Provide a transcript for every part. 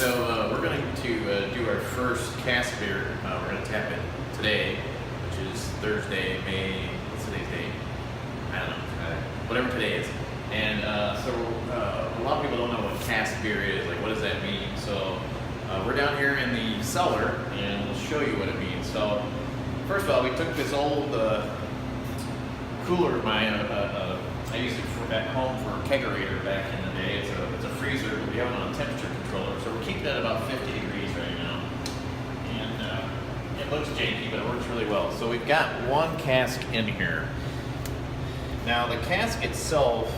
So we're going to do our first cask beer. We're going to tap it today, which is Thursday, May, what's today's date? I don't know, whatever today is. And so a lot of people don't know what cask beer is, like what does that mean? So we're down here in the cellar and we'll show you what it means. So first of all, we took this old cooler of mine, I used it back home for a kegerator back in the day. It's a freezer, but we have it on a temperature controller. So we're keeping it at about 50 degrees right now. And it looks janky, but it works really well. So we've got one cask in here. Now the cask itself,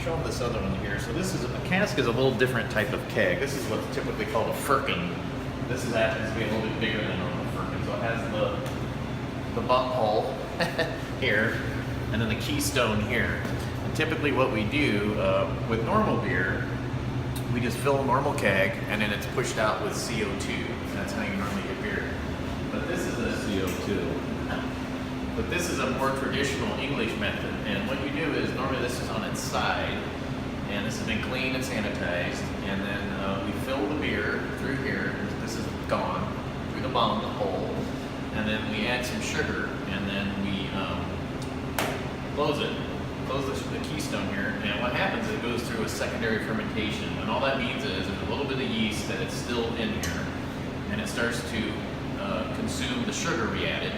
show them this other one here. So this is, a cask is a little different type of keg. This is what's typically called a firkin. This happens to be a little bit bigger than a normal firkin. So it has the bump hole here, and then the keystone here. And typically what we do with normal beer, we just fill a normal keg and then it's pushed out with CO2. That's how you normally get beer. But this is a CO2. But this is a more traditional English method. And what you do is normally this is on its side, and this has been cleaned and sanitized, and then we fill the beer through here. This is gone through the bottom, the hole, and then we add some sugar, and then we close the keystone here, and what happens is it goes through a secondary fermentation, and all that means is there's a little bit of yeast that it's still in here, and it starts to consume the sugar we added,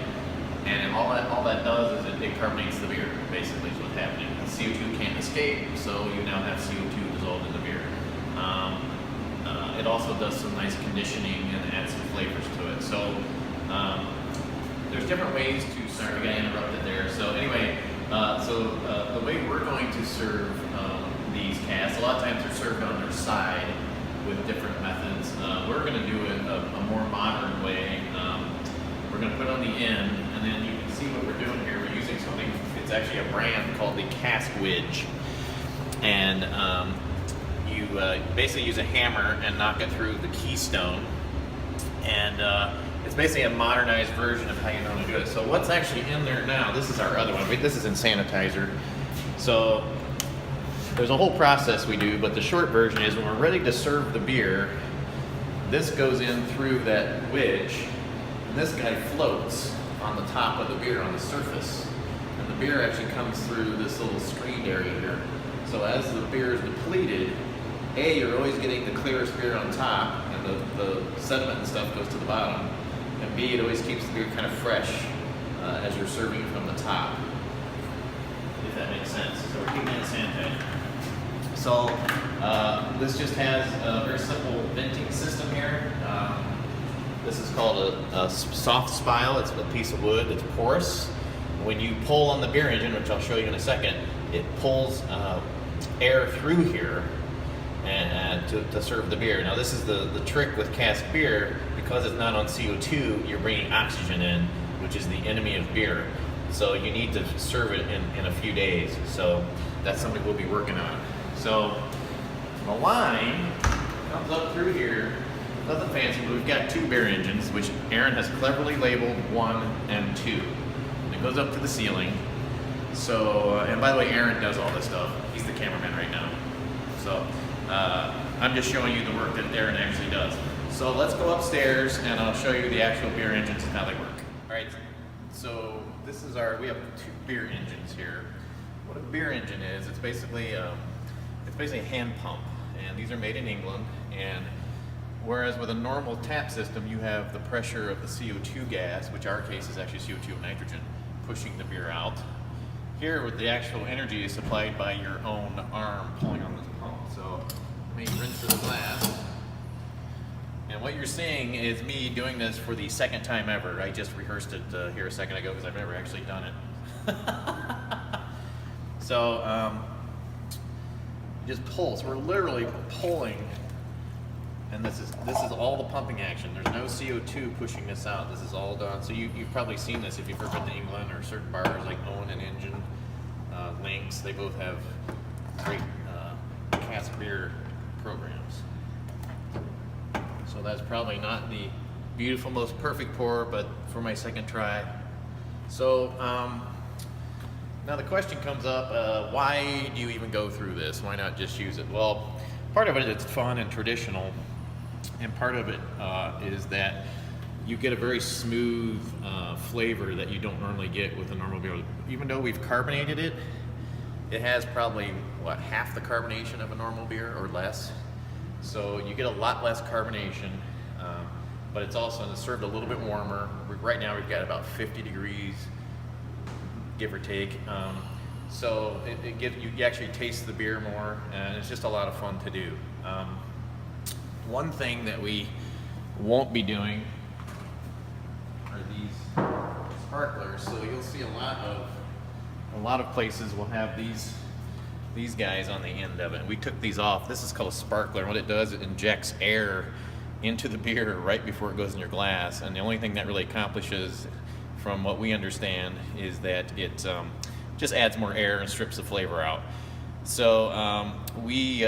and all that does is it carbonates the beer, basically is what's happening. The CO2 can't escape, so you now have CO2 dissolved in the beer. It also does some nice conditioning and adds some flavors to it. So there's different ways to, sorry, we got interrupted there. So anyway, the way we're going to serve these casks, a lot of times they're served on their side with different methods. We're going to do it a more modern way. We're going to put it on the end, and then you can see what we're doing here. We're using something, it's actually a brand called the Cask Wedge. And you basically use a hammer and knock it through the keystone. And it's basically a modernized version of how you normally do it. So what's actually in there now, this is our other one. This is in sanitizer. So there's a whole process we do, but the short version is when we're ready to serve the beer, this goes in through that wedge, and this guy floats on the top of the beer on the surface. And the beer actually comes through this little screened area here. So as the beer is depleted, A, you're always getting the clearest beer on top, and the sediment and stuff goes to the bottom. And B, it always keeps the beer kind of fresh as you're serving from the top, if that makes sense. So we're keeping it sanitized. So this just has a very simple venting system here. This is called a soft spile. It's a piece of wood that's porous. When you pull on the beer engine, which I'll show you in a second, it pulls air through here and to serve the beer. Now this is the trick with cask beer. Because it's not on CO2, you're bringing oxygen in, which is the enemy of beer. So you need to serve it in a few days. So that's something we'll be working on. So the line comes up through here, nothing fancy, but we've got two beer engines, which Aaron has cleverly labeled 1 and 2. And it goes up to the ceiling. So, and by the way, Aaron does all this stuff. He's the cameraman right now. So I'm just showing you the work that Aaron actually does. So let's go upstairs and I'll show you the actual beer engines and how they work. All right, so this is we have two beer engines here. What a beer engine is, it's basically a hand pump, and these are made in England. And whereas with a normal tap system, you have the pressure of the CO2 gas, which in our case is actually CO2 and nitrogen, pushing the beer out. Here, with the actual energy is supplied by your own arm pulling on this pump. So let me rinse the glass. And what you're seeing is me doing this for the second time ever. I just rehearsed it here a second ago because I've never actually done it. So you just pull. So we're literally pulling, and this is all the pumping action. There's no CO2 pushing this out. This is all done. So you've probably seen this if you've ever been to England, or certain bars like Owen and Engine, Lynx. They both have great cask beer programs. So that's probably not the beautiful, most perfect pour, but for my second try. So now the question comes up, why do you even go through this? Why not just use it? Well, part of it is it's fun and traditional. and part of it is that you get a very smooth flavor that you don't normally get with a normal beer. Even though we've carbonated it, it has probably, what, half the carbonation of a normal beer or less. So you get a lot less carbonation, but it's also served a little bit warmer. Right now we've got about 50 degrees, give or take. So it gives you actually taste the beer more, and it's just a lot of fun to do. One thing that we won't be doing are these sparklers. So you'll see a lot of places will have these guys on the end of it. We took these off. This is called a sparkler. What it does, it injects air into the beer right before it goes in your glass. And the only thing that really accomplishes, from what we understand, is that it just adds more air and strips the flavor out. So we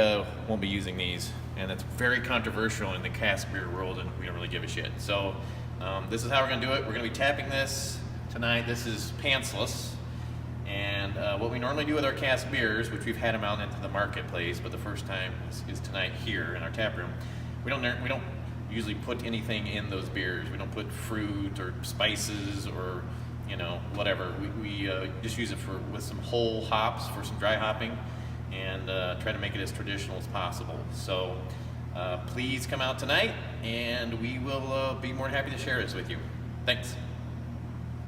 won't be using these, and it's very controversial in the cask beer world, and we don't really give a shit. So this is how we're gonna do it. We're gonna be tapping this tonight. This is pantsless. And what we normally do with our cask beers, which we've had them out into the marketplace, but the first time is tonight here in our tap room. We don't usually put anything in those beers. We don't put fruit or spices or whatever. We just use it with some whole hops for some dry hopping, and try to make it as traditional as possible. So please come out tonight, and we will be more than happy to share this with you. Thanks.